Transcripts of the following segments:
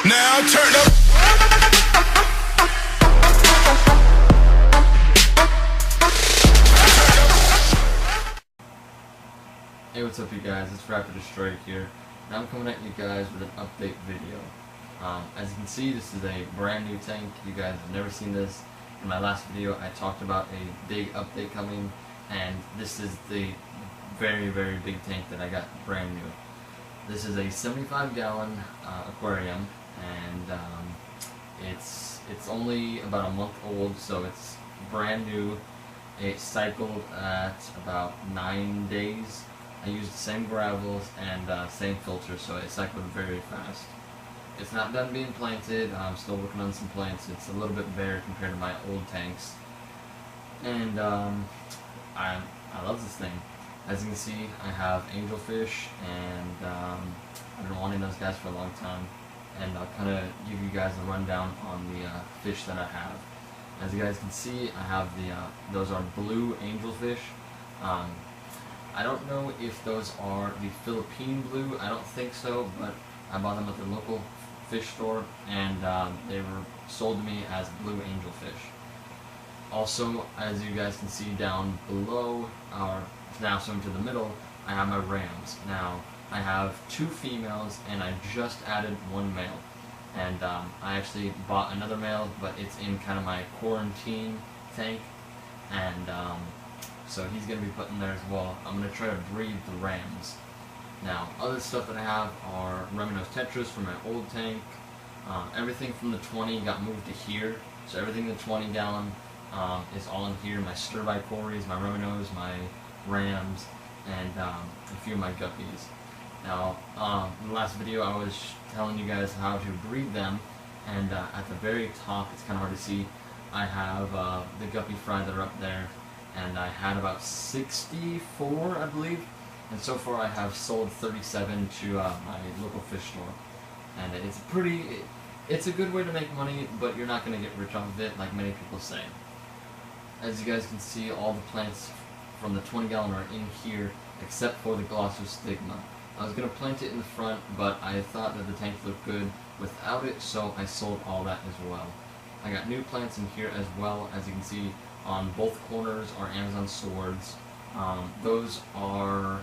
Now turn up. Hey, what's up you guys, it's Rapid Destroyer here, and I'm coming at you guys with an update video. As you can see, this is a brand new tank. You guys have never seen this. In my last video I talked about a big update coming, and this is the very big tank that I got brand new. This is a 75-gallon aquarium, and it's only about a month old, so it's brand new. It cycled at about 9 days. I used the same gravels and same filter, so it cycled very fast. It's not done being planted. I'm still working on some plants. It's a little bit bare compared to my old tanks, and I love this thing. As you can see, I have angelfish, and I've been wanting those guys for a long time. And I'll kind of give you guys a rundown on the fish that I have. As you guys can see, I have those are blue angelfish. I don't know if those are the Philippine blue. I don't think so, but I bought them at the local fish store, and they were sold to me as blue angelfish. Also, as you guys can see down below, or now swimming to the middle, I have my rams. Now, I have 2 females, and I just added 1 male. And I actually bought another male, but it's in kind of my quarantine tank, and so he's going to be put in there as well. I'm going to try to breed the rams. Now, other stuff that I have are Reminos tetras from my old tank. Everything from the 20 got moved to here, so everything in the 20-gallon is all in here. My stir-by-cories, my Reminos, my rams, and a few of my guppies. Now, in the last video I was telling you guys how to breed them, and at the very top, it's kind of hard to see, I have the guppy fry that are up there, and I had about 64, I believe, and so far I have sold 37 to my local fish store. And it's a good way to make money, but you're not going to get rich off of it like many people say. As you guys can see, all the plants from the 20-gallon are in here, except for the Glossostigma. I was going to plant it in the front, but I thought that the tank looked good without it, so I sold all that as well. I got new plants in here as well. As you can see, on both corners are Amazon swords. Those are,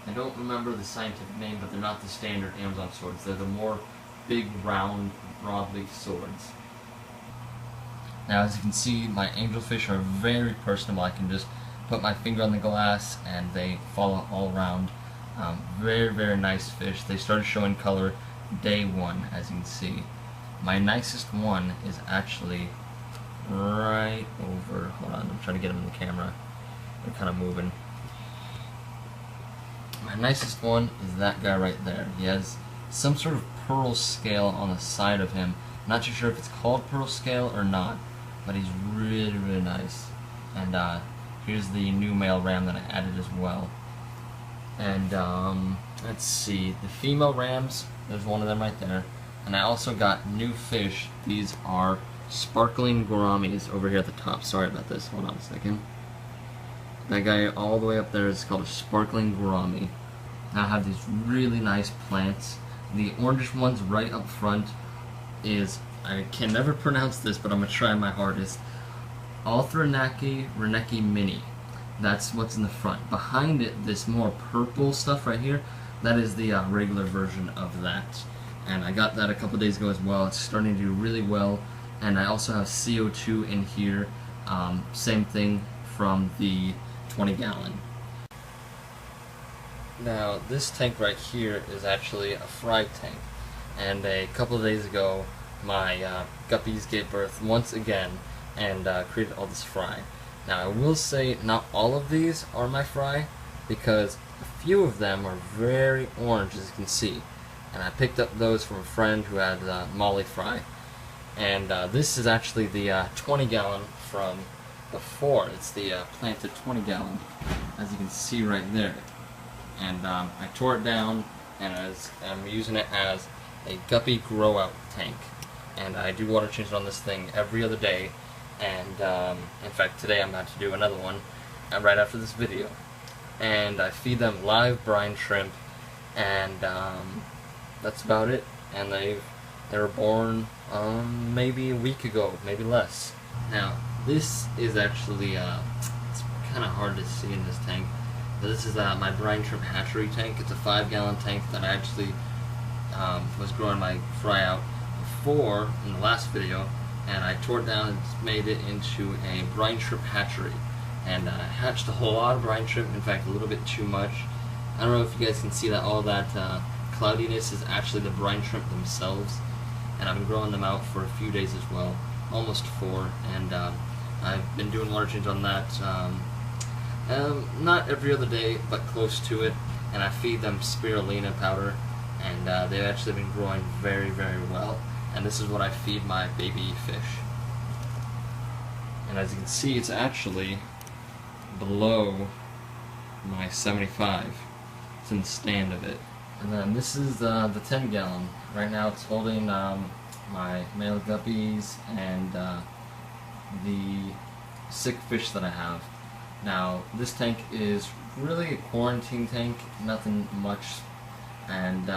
I don't remember the scientific name, but they're not the standard Amazon swords. They're the more big, round, broadleaf swords. Now, as you can see, my angelfish are very personable. I can just put my finger on the glass and they follow all around. Very nice fish. They started showing color day 1, as you can see. My nicest one is actually right over, hold on, I'm trying to get him in the camera. They're kind of moving. My nicest one is that guy right there. He has some sort of pearl scale on the side of him. I'm not too sure if it's called pearl scale or not, but he's really nice. And here's the new male ram that I added as well. And let's see, the female rams, there's one of them right there. And I also got new fish. These are sparkling gouramis over here at the top. Sorry about this, hold on a second. That guy all the way up there is called a sparkling gourami. Now I have these really nice plants. The orangish ones right up front is, I can never pronounce this, but I'm going to try my hardest, Althrinaci reneki mini. That's what's in the front. Behind it, this more purple stuff right here, that is the regular version of that. And I got that a couple days ago as well. It's starting to do really well. And I also have CO2 in here, same thing from the 20-gallon. Now, this tank right here is actually a fry tank. And a couple of days ago, my guppies gave birth once again and created all this fry. Now, I will say not all of these are my fry, because a few of them are very orange, as you can see. And I picked up those from a friend who had Molly fry. And this is actually the 20-gallon from before. It's the planted 20-gallon, as you can see right there. And I tore it down, and I'm using it as a guppy grow-out tank. And I do water change on this thing every other day. And in fact, today I'm about to do another one right after this video. And I feed them live brine shrimp, and that's about it. And they've They were born maybe a week ago, maybe less. Now, this is actually, it's kind of hard to see in this tank. But this is my brine shrimp hatchery tank. It's a 5-gallon tank that I actually was growing my fry out before in the last video, and I tore it down and made it into a brine shrimp hatchery. And I hatched a whole lot of brine shrimp, in fact a little bit too much. I don't know if you guys can see that all that cloudiness is actually the brine shrimp themselves, and I've been growing them out for a few days as well, almost 4, and I've been doing water change on that not every other day, but close to it, and I feed them spirulina powder, and they've actually been growing very, very well, and this is what I feed my baby fish. And as you can see, it's actually below my 75. It's in the stand of it. And then this is the 10-gallon. Right now it's holding my male guppies and the sick fish that I have. Now this tank is really a quarantine tank, nothing much, and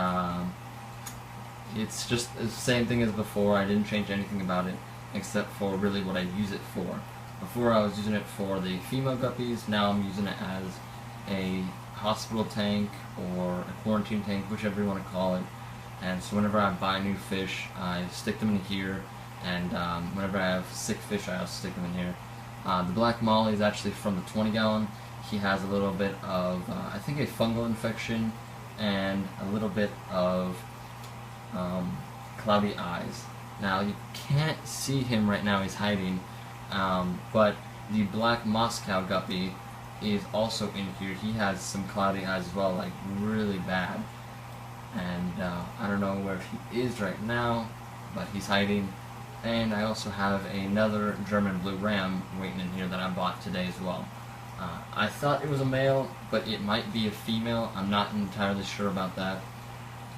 it's just the same thing as before. I didn't change anything about it except for really what I use it for. Before I was using it for the female guppies, now I'm using it as a hospital tank or a quarantine tank, whichever you want to call it. And so whenever I buy new fish, I stick them in here, and whenever I have sick fish, I also stick them in here. The black molly is actually from the 20-gallon. He has a little bit of, I think, a fungal infection and a little bit of cloudy eyes. Now you can't see him right now, he's hiding, but the black Moscow guppy is also in here. He has some cloudy eyes as well, like really bad, and I don't know where he is right now, but he's hiding. And I also have another German blue ram waiting in here that I bought today as well. I thought it was a male, but it might be a female. I'm not entirely sure about that,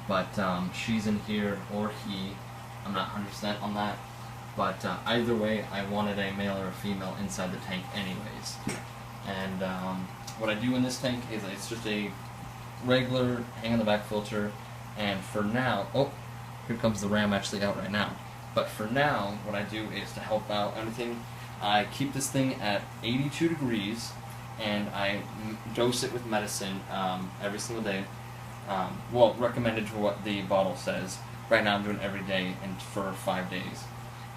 but she's in here, or he. I'm not 100% on that, but either way, I wanted a male or a female inside the tank anyways. And what I do in this tank is it's just a regular hang on the back filter, and for now, oh, here comes the ram actually out right now. But for now, what I do is to help out everything, I keep this thing at 82 degrees, and I dose it with medicine every single day. Well, recommended for what the bottle says. Right now I'm doing it every day and for 5 days.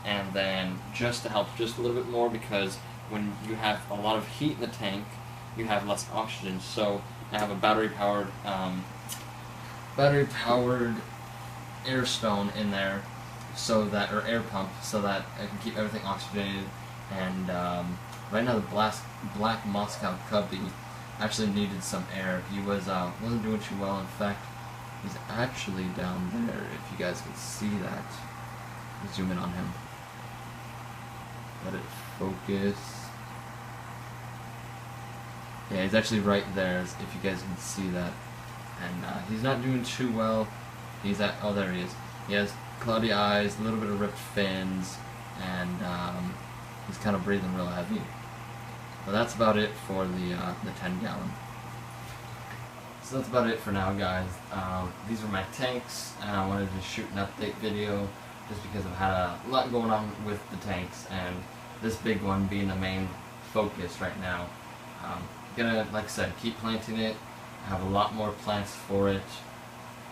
And then just to help just a little bit more, because when you have a lot of heat in the tank, you have less oxygen. So I have a battery-powered air stone in there, so that, or air pump, so that I can keep everything oxygenated. And right now the black Moscow Cubby actually needed some air. He wasn't doing too well. In fact, he's actually down there, if you guys can see that. Zoom in on him. Let it focus. Yeah, he's actually right there, if you guys can see that. And he's not doing too well. He's at, oh, there he is. He has cloudy eyes, a little bit of ripped fins, and he's kind of breathing real heavy. But that's about it for the 10-gallon. So that's about it for now, guys. These are my tanks, and I wanted to shoot an update video just because I've had a lot going on with the tanks, and this big one being the main focus right now. Gonna, like I said, keep planting it. I have a lot more plants for it,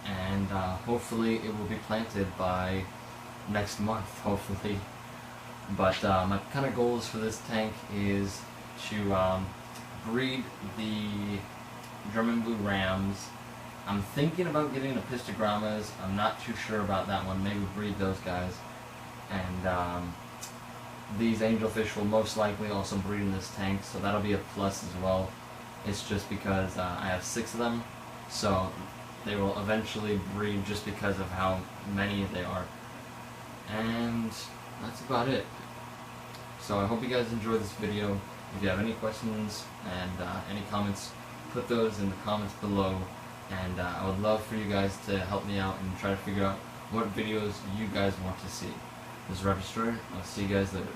and hopefully it will be planted by next month, hopefully. But my kind of goals for this tank is to breed the German blue rams. I'm thinking about getting Apistogrammas. I'm not too sure about that one. Maybe breed those guys. And these angelfish will most likely also breed in this tank, so that'll be a plus as well. It's just because I have 6 of them, so they will eventually breed just because of how many they are. And that's about it. So I hope you guys enjoyed this video. If you have any questions and any comments, put those in the comments below. And I would love for you guys to help me out and try to figure out what videos you guys want to see. This is Rapid Destroyer. I'll see you guys later.